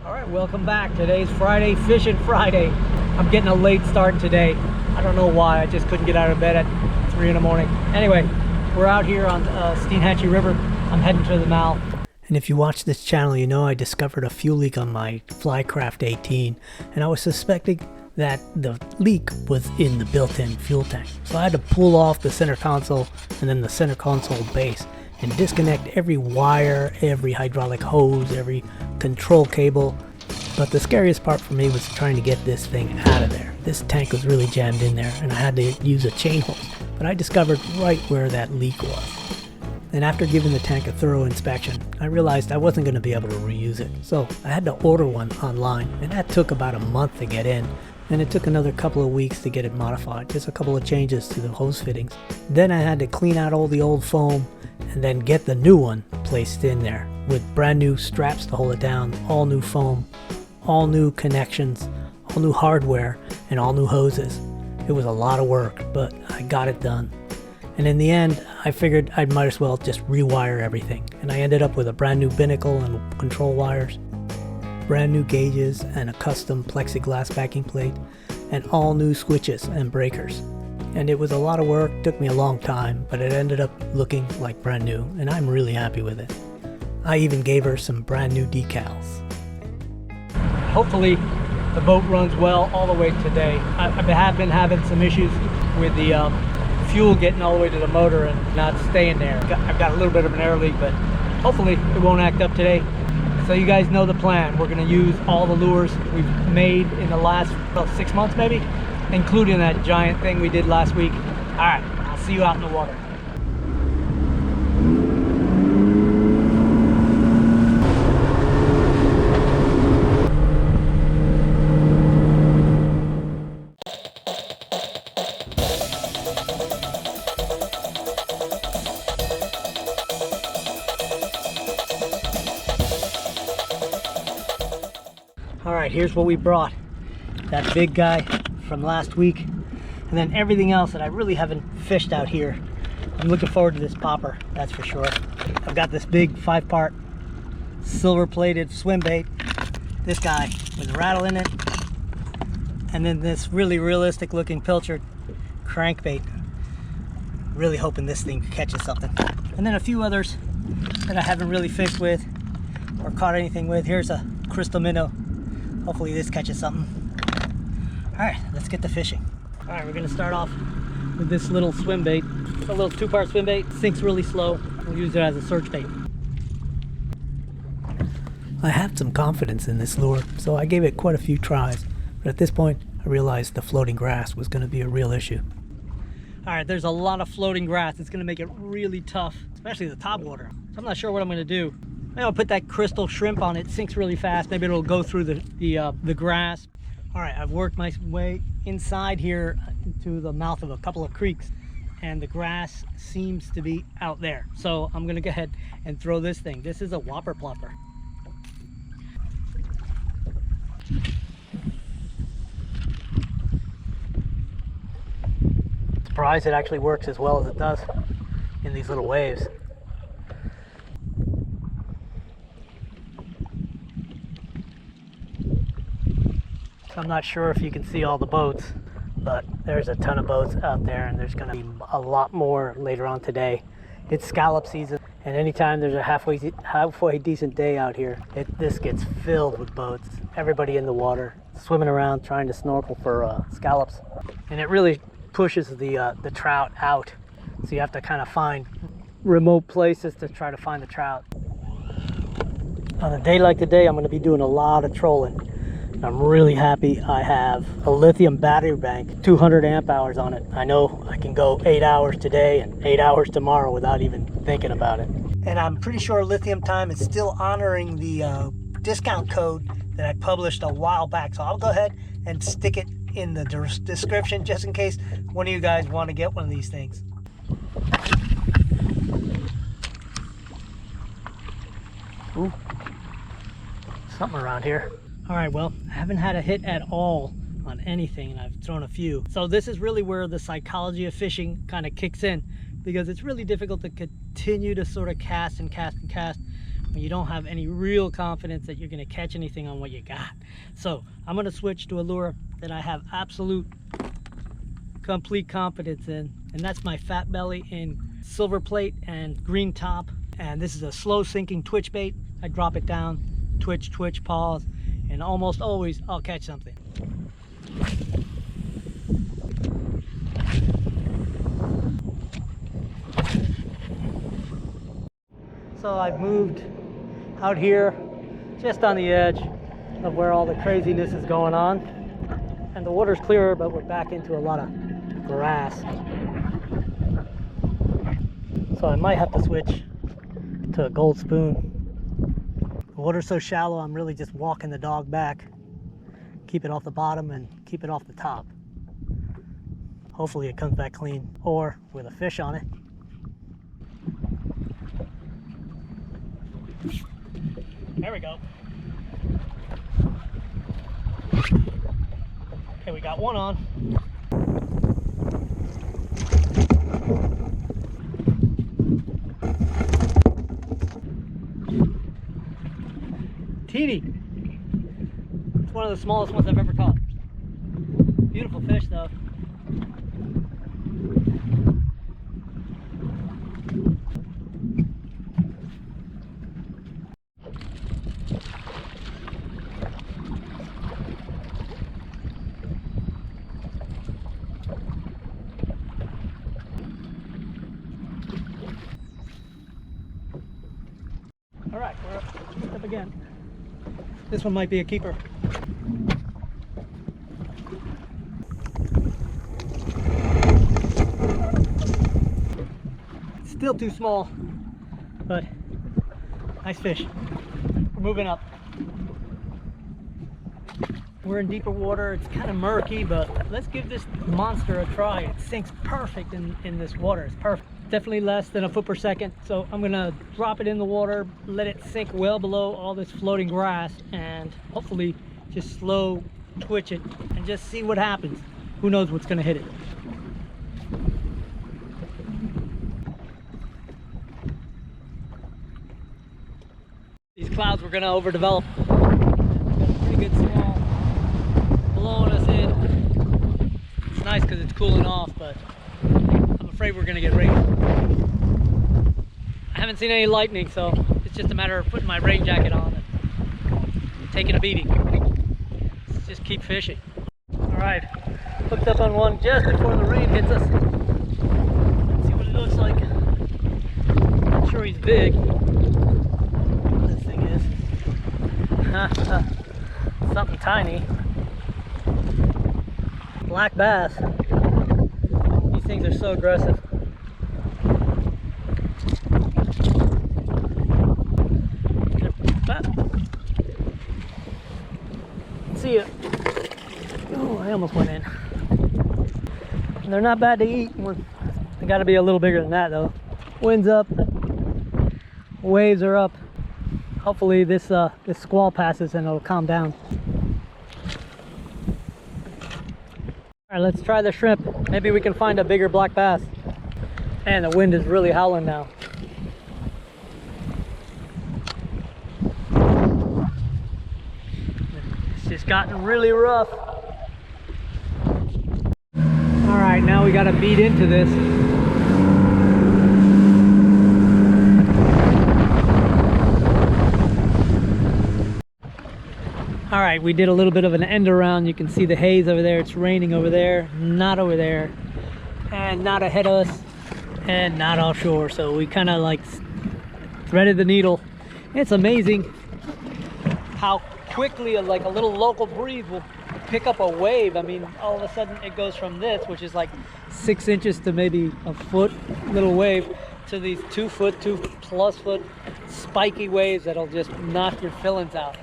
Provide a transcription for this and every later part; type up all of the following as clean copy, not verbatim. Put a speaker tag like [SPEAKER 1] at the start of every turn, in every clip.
[SPEAKER 1] All right, welcome back. Today's Friday, Fishing Friday. I'm getting a late start today. I don't know why, I just couldn't get out of bed at 3 in the morning. Anyway, we're out here on Steenhatchee River. I'm heading to the mouth. And if you watch this channel, you know I discovered a fuel leak on my Flycraft 18, and I was suspecting that the leak was in the built-in fuel tank. So I had to pull off the center console and then the center console base and disconnect every wire, every hydraulic hose, every control cable. But the scariest part for me was trying to get this thing out of there. This tank was really jammed in there and I had to use a chain hose. But I discovered right where that leak was. And after giving the tank a thorough inspection, I realized I wasn't going to be able to reuse it. So I had to order one online, and that took about a month to get in. And it took another couple of weeks to get it modified, just a couple of changes to the hose fittings. Then I had to clean out all the old foam and then get the new one placed in there with brand new straps to hold it down, all new foam, all new connections, all new hardware, and all new hoses. It was a lot of work, but I got it done. And in the end, I figured I might as well just rewire everything. And I ended up with a brand new binnacle and control wires, brand new gauges and a custom plexiglass backing plate, and all new switches and breakers. And it was a lot of work, took me a long time, but it ended up looking like brand new, and I'm really happy with it. I even gave her some brand new decals. Hopefully the boat runs well all the way today. I have been having some issues with the fuel getting all the way to the motor and not staying there. I've got a little bit of an air leak, but hopefully it won't act up today. So you guys know the plan. We're going to use all the lures we've made in the last 6 months maybe, including that giant thing we did last week. All right, I'll see you out in the water. All right, here's what we brought. That big guy from last week, and then everything else that I really haven't fished out here. I'm looking forward to this popper, that's for sure. I've got this big 5-part silver plated swim bait, this guy with a rattle in it, and then this really realistic looking pilchard crankbait. Really hoping this thing catches something. And then a few others that I haven't really fished with or caught anything with. Here's a crystal minnow. Hopefully this catches something. All right, let's get to fishing. All right, we're gonna start off with this little swim bait. It's a little 2-part swim bait, sinks really slow. We'll use it as a search bait. I had some confidence in this lure, so I gave it quite a few tries. But at this point, I realized the floating grass was gonna be a real issue. All right, there's a lot of floating grass. It's gonna make it really tough, especially the top water. So I'm not sure what I'm gonna do. Maybe I'll put that crystal shrimp on it. It sinks really fast. Maybe it'll go through the grass. All right, I've worked my way inside here to the mouth of a couple of creeks, and the grass seems to be out there. So I'm gonna go ahead and throw this thing. This is a whopper plopper. Surprised it actually works as well as it does in these little waves. I'm not sure if you can see all the boats, but there's a ton of boats out there, and there's going to be a lot more later on today. It's scallop season, and anytime there's a halfway decent day out here, this gets filled with boats. Everybody in the water, swimming around, trying to snorkel for scallops, and it really pushes the trout out. So you have to kind of find remote places to try to find the trout. On a day like today, I'm going to be doing a lot of trolling. I'm really happy I have a lithium battery bank, 200 amp hours on it. I know I can go 8 hours today and 8 hours tomorrow without even thinking about it. And I'm pretty sure Lithium Time is still honoring the discount code that I published a while back. So I'll go ahead and stick it in the description just in case one of you guys want to get one of these things. Ooh, something around here. All right, well, I haven't had a hit at all on anything, and I've thrown a few. So this is really where the psychology of fishing kind of kicks in, because it's really difficult to continue to sort of cast and cast and cast when you don't have any real confidence that you're going to catch anything on what you got. So I'm going to switch to a lure that I have absolute complete confidence in, and that's my Fat Belly in silver plate and green top. And this is a slow sinking twitch bait. I drop it down, twitch, twitch, pause, and almost always I'll catch something. So I've moved out here just on the edge of where all the craziness is going on, and the water's clearer, but we're back into a lot of grass. So I might have to switch to a gold spoon. The water's so shallow, I'm really just walking the dog back, keep it off the bottom and keep it off the top. Hopefully it comes back clean, or with a fish on it. There we go. Okay, we got one on. Teeny. It's one of the smallest ones I've ever caught. Beautiful fish though. All right, we're up again. This one might be a keeper. Still too small, but nice fish. We're moving up. We're in deeper water. It's kind of murky, but let's give this monster a try. It sinks perfect in this water. It's perfect. Definitely less than a foot per second. So I'm gonna drop it in the water, let it sink well below all this floating grass, and hopefully just slow twitch it and just see what happens. Who knows what's gonna hit it. These clouds were gonna overdevelop. We've got a pretty good swell blowing us in. It's nice because it's cooling off, but I'm afraid we're gonna get rain. I haven't seen any lightning, so it's just a matter of putting my rain jacket on and taking a beating. Let's just keep fishing. All right, hooked up on one just before the rain hits us. Let's see what it looks like. Not sure he's big. This thing is something tiny. Black bass. These things are so aggressive. See ya. Oh, I almost went in. They're not bad to eat. They got to be a little bigger than that though. Wind's up, waves are up. Hopefully this squall passes and it'll calm down. All right, let's try the shrimp. Maybe we can find a bigger black bass. And the wind is really howling now. It's just gotten really rough. All right, now we got to beat into this. All right, we did a little bit of an end around. You can see the haze over there. It's raining over there, not over there, and not ahead of us, and not offshore. So we kind of like threaded the needle. It's amazing how quickly like a little local breeze will pick up a wave. I mean, all of a sudden it goes from this, which is like 6 inches to maybe a foot little wave, to these 2 foot, 2+ foot spiky waves that'll just knock your fillings out.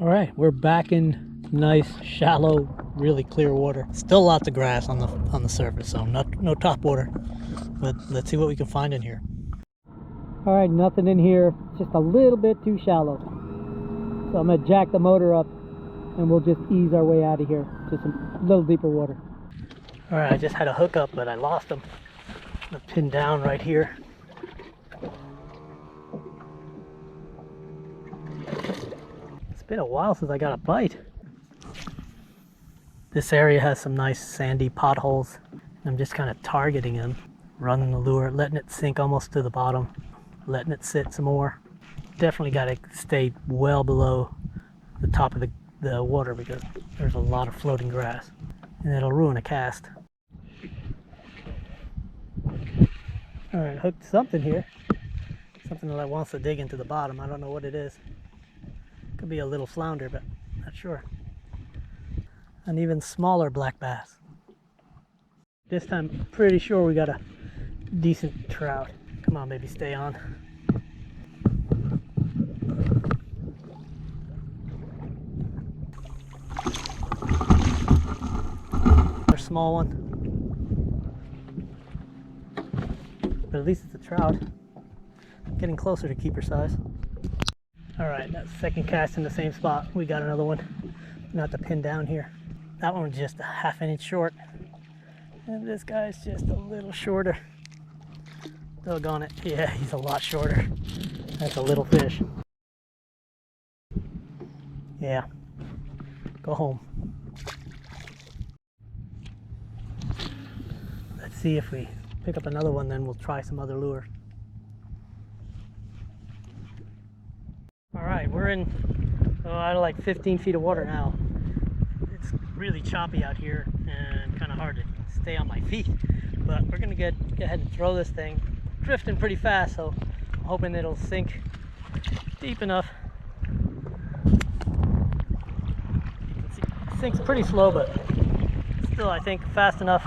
[SPEAKER 1] All right, we're back in nice, shallow, really clear water. Still lots of grass on the surface, so no top water. But let's see what we can find in here. All right, nothing in here, just a little bit too shallow. So I'm gonna jack the motor up and we'll just ease our way out of here to some little deeper water. All right, I just had a hookup, but I lost them. I'm gonna pin down right here. been a while since I got a bite. This area has some nice sandy potholes. I'm just kind of targeting them, running the lure, letting it sink almost to the bottom, letting it sit some more. Definitely got to stay well below the top of the water because there's a lot of floating grass and it'll ruin a cast. All right, hooked something here. Something that wants to dig into the bottom. I don't know what it is. Could be a little flounder, but not sure. An even smaller black bass. This time, I'm pretty sure we got a decent trout. Come on, baby, stay on. Another small one. But at least it's a trout. Getting closer to keeper size. All right, that's second cast in the same spot. We got another one. Not to pin down here. That one was just a half an inch short. And this guy's just a little shorter. Doggone it. Yeah, he's a lot shorter. That's a little fish. Yeah. Go home. Let's see if we pick up another one, then we'll try some other lure. All right, we're in out of like 15 feet of water now. It's really choppy out here and kind of hard to stay on my feet, but we're gonna go ahead and throw this thing. Drifting pretty fast, so I'm hoping it'll sink deep enough. You can see it sinks pretty slow, but still I think fast enough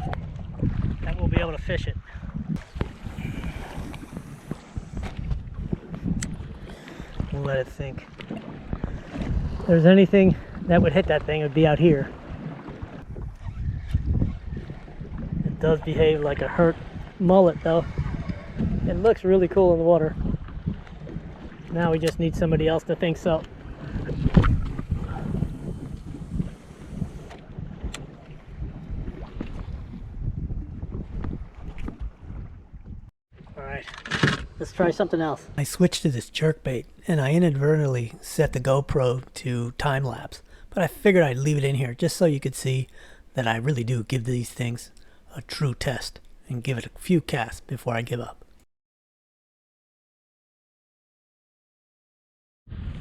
[SPEAKER 1] that we'll be able to fish it. We'll let it sink. If there's anything that would hit that thing, it would be out here. It does behave like a hurt mullet though. It looks really cool in the water. Now we just need somebody else to think so. Alright, let's try something else. I switched to this jerkbait and I inadvertently set the GoPro to time lapse, but I figured I'd leave it in here just so you could see that I really do give these things a true test and give it a few casts before I give up.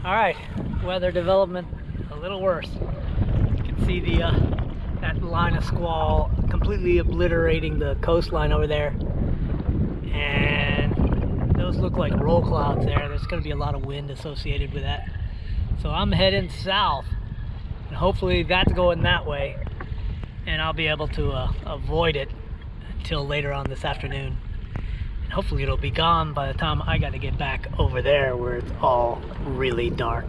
[SPEAKER 1] Alright, weather development a little worse. You can see the that line of squall completely obliterating the coastline over there. And those look like roll clouds there. There's going to be a lot of wind associated with that. So I'm heading south, and hopefully that's going that way, and I'll be able to avoid it until later on this afternoon. And hopefully it'll be gone by the time I got to get back over there where it's all really dark.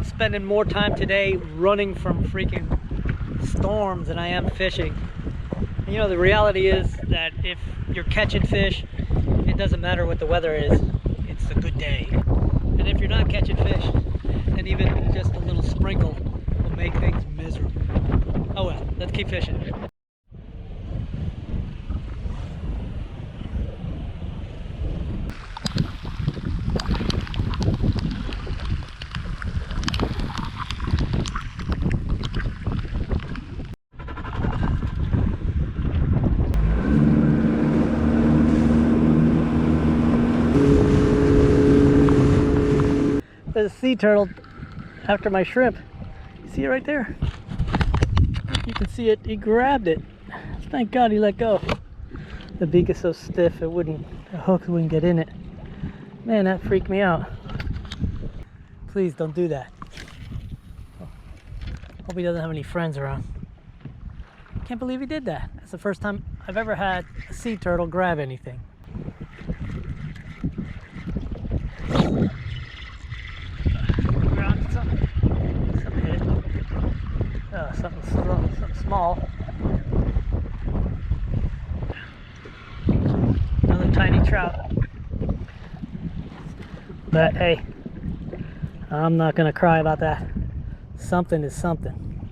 [SPEAKER 1] Spending more time today running from freaking storms than I am fishing. And you know, the reality is that if you're catching fish, it doesn't matter what the weather is, it's a good day. And if you're not catching fish, then even just a little sprinkle will make things miserable. Oh well, let's keep fishing. There's a sea turtle after my shrimp. You see it right there? You can see it. He grabbed it. Thank God he let go. The beak is so stiff the hooks wouldn't get in it. Man, that freaked me out. Please don't do that. Hope he doesn't have any friends around. Can't believe he did that. That's the first time I've ever had a sea turtle grab anything. Something small. Another tiny trout. But hey, I'm not gonna cry about that. Something is something.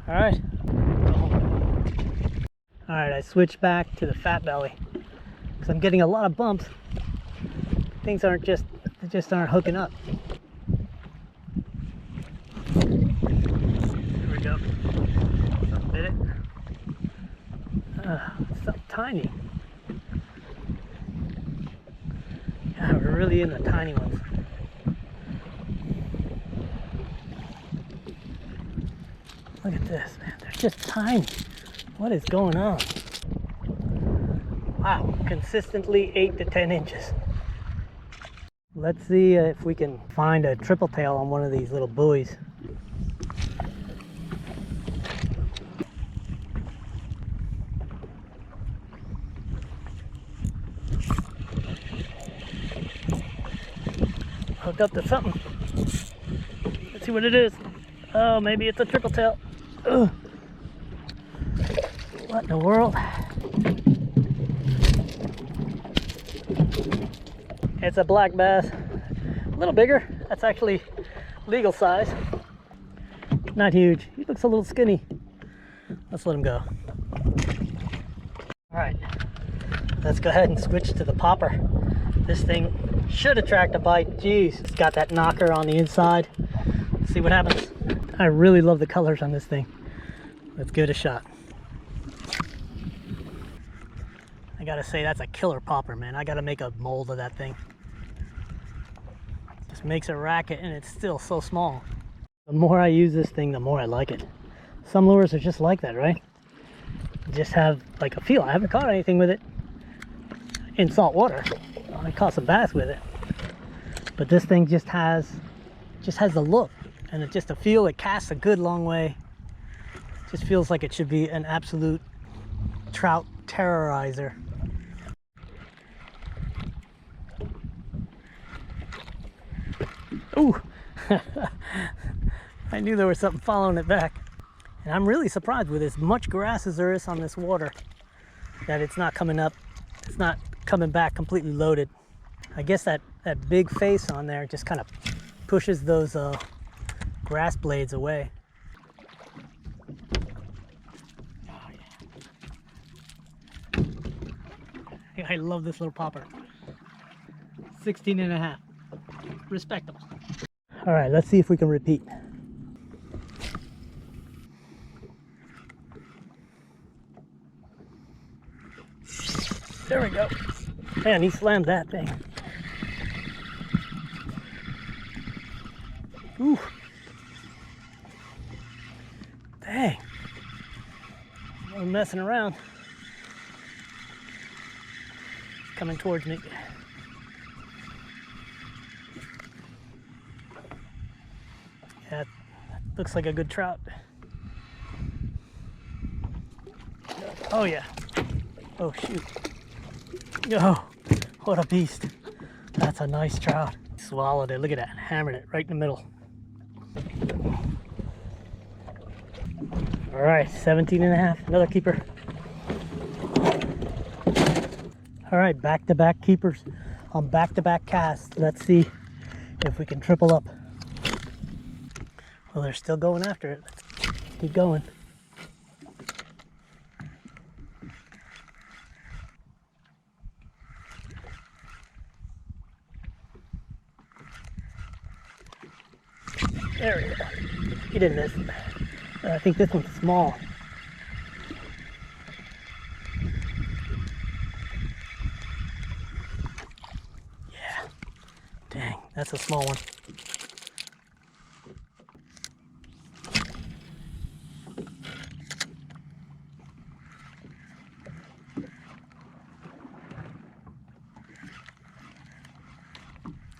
[SPEAKER 1] All right. Go home. All right, I switched back to the fat belly because I'm getting a lot of bumps. Things they just aren't hooking up. Here we go. Something bit it. It's so tiny. Yeah, we're really in the tiny ones. Look at this, man. They're just tiny. What is going on? Wow, consistently 8 to 10 inches. Let's see if we can find a triple tail on one of these little buoys. Hooked up to something. Let's see what it is. Oh, maybe it's a triple tail. Ugh. What in the world? It's a black bass. A little bigger. That's actually legal size. Not huge. He looks a little skinny. Let's let him go. All right. Let's go ahead and switch to the popper. This thing should attract a bite. Jeez, it's got that knocker on the inside. Let's see what happens. I really love the colors on this thing. Let's give it a shot. I gotta say, that's a killer popper, man. I gotta make a mold of that thing. Just makes a racket and it's still so small. The more I use this thing, the more I like it. Some lures are just like that, right? Just have like a feel. I haven't caught anything with it in salt water. I caught some bass with it, but this thing just has the look, and it's just a feel. It casts a good long way. Just feels like it should be an absolute trout terrorizer. Ooh. I knew there was something following it back. And I'm really surprised with as much grass as there is on this water that it's not coming up. It's not coming back completely loaded. I guess that big face on there just kind of pushes those grass blades away. Oh, yeah. I love this little popper. 16 and a half. Respectable. All right, let's see if we can repeat. There we go. Man, he slammed that thing. Ooh. Dang. I'm messing around. It's coming towards me. Yeah, it looks like a good trout. Oh yeah. Oh shoot. Oh, what a beast. That's a nice trout. Swallowed it. Look at that. Hammered it right in the middle. All right, 17 and a half. Another keeper. All right, back-to-back keepers on back-to-back casts. Let's see if we can triple up. Well, they're still going after it. Let's keep going. There we go. He didn't miss. I think this one's small. Yeah. Dang, that's a small one.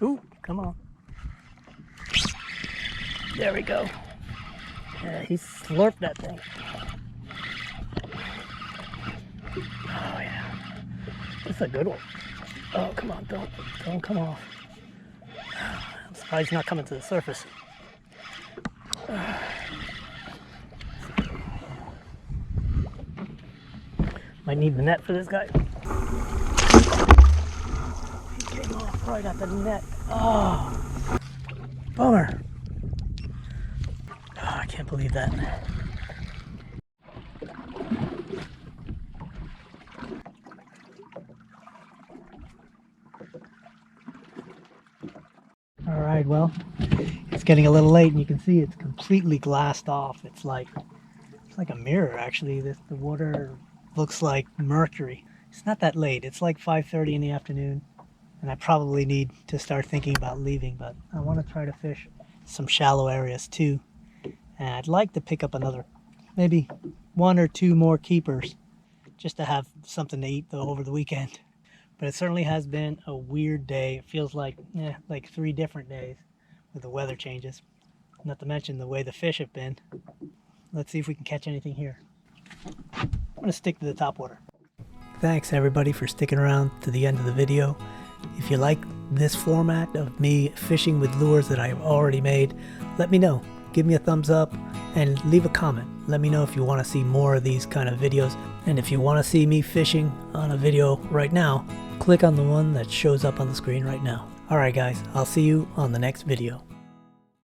[SPEAKER 1] Ooh, come on. There we go. Yeah, he slurped that thing. Oh yeah. This is a good one. Oh, come on, don't come off. I'm surprised he's not coming to the surface. Might need the net for this guy. He came off right at the net. Oh, bummer. Oh, I can't believe that. outside well. It's getting a little late, and you can see it's completely glassed off. It's like a mirror, actually. The water looks like mercury. It's not that late. It's like 5:30 in the afternoon, and I probably need to start thinking about leaving, but I want to try to fish some shallow areas too. And I'd like to pick up another, maybe 1 or 2 more keepers, just to have something to eat though over the weekend. But it certainly has been a weird day. It feels like 3 different days with the weather changes. Not to mention the way the fish have been. Let's see if we can catch anything here. I'm going to stick to the topwater. Thanks everybody for sticking around to the end of the video. If you like this format of me fishing with lures that I've already made, let me know. Give me a thumbs up and leave a comment. Let me know if you want to see more of these kind of videos. And if you want to see me fishing on a video right now, click on the one that shows up on the screen right now. Alright guys, I'll see you on the next video.